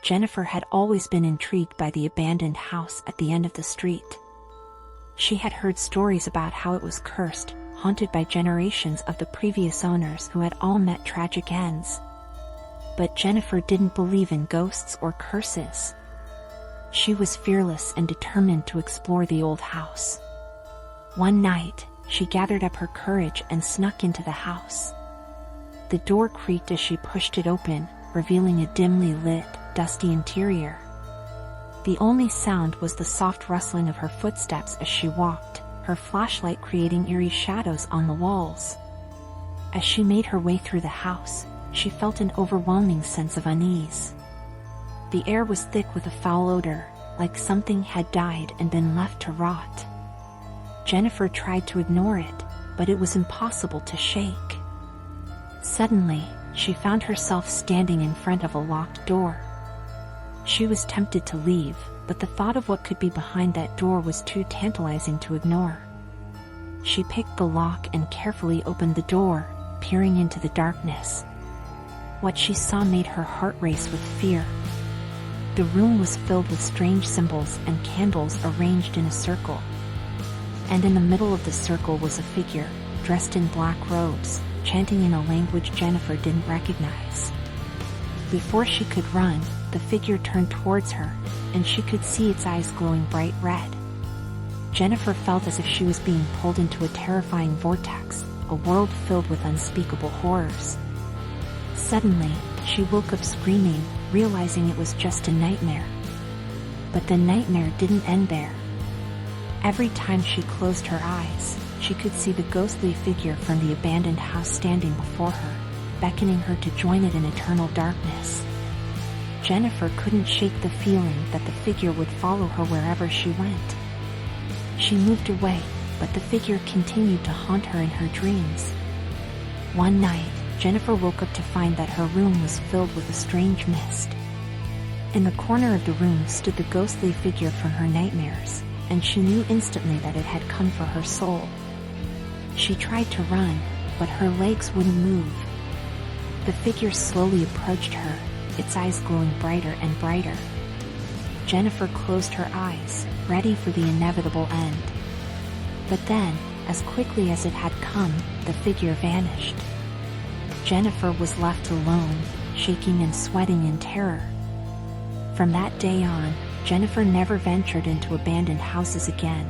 Jennifer had always been intrigued by the abandoned house at the end of the street. She had heard stories about how it was cursed, haunted by generations of the previous owners who had all met tragic ends. But Jennifer didn't believe in ghosts or curses. She was fearless and determined to explore the old house. One night, she gathered up her courage and snuck into the house. The door creaked as she pushed it open, revealing a dimly lit, dusty interior. The only sound was the soft rustling of her footsteps as she walked, her flashlight creating eerie shadows on the walls. As she made her way through the house, she felt an overwhelming sense of unease. The air was thick with a foul odor, like something had died and been left to rot. Jennifer tried to ignore it, but it was impossible to shake. Suddenly, she found herself standing in front of a locked door. She was tempted to leave, but the thought of what could be behind that door was too tantalizing to ignore. She picked the lock and carefully opened the door, peering into the darkness. What she saw made her heart race with fear. The room was filled with strange symbols and candles arranged in a circle. And in the middle of the circle was a figure, dressed in black robes, chanting in a language Jennifer didn't recognize. Before she could run, the figure turned towards her, and she could see its eyes glowing bright red. Jennifer felt as if she was being pulled into a terrifying vortex, a world filled with unspeakable horrors. Suddenly, she woke up screaming, realizing it was just a nightmare. But the nightmare didn't end there. Every time she closed her eyes, she could see the ghostly figure from the abandoned house standing before her, beckoning her to join it in eternal darkness. Jennifer couldn't shake the feeling that the figure would follow her wherever she went. She moved away, but the figure continued to haunt her in her dreams. One night, Jennifer woke up to find that her room was filled with a strange mist. In the corner of the room stood the ghostly figure from her nightmares, and she knew instantly that it had come for her soul. She tried to run, but her legs wouldn't move. The figure slowly approached her, its eyes glowing brighter and brighter. Jennifer closed her eyes, ready for the inevitable end. But then, as quickly as it had come, the figure vanished. Jennifer was left alone, shaking and sweating in terror. From that day on, Jennifer never ventured into abandoned houses again.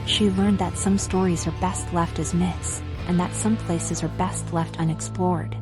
She learned that some stories are best left as myths, and that some places are best left unexplored.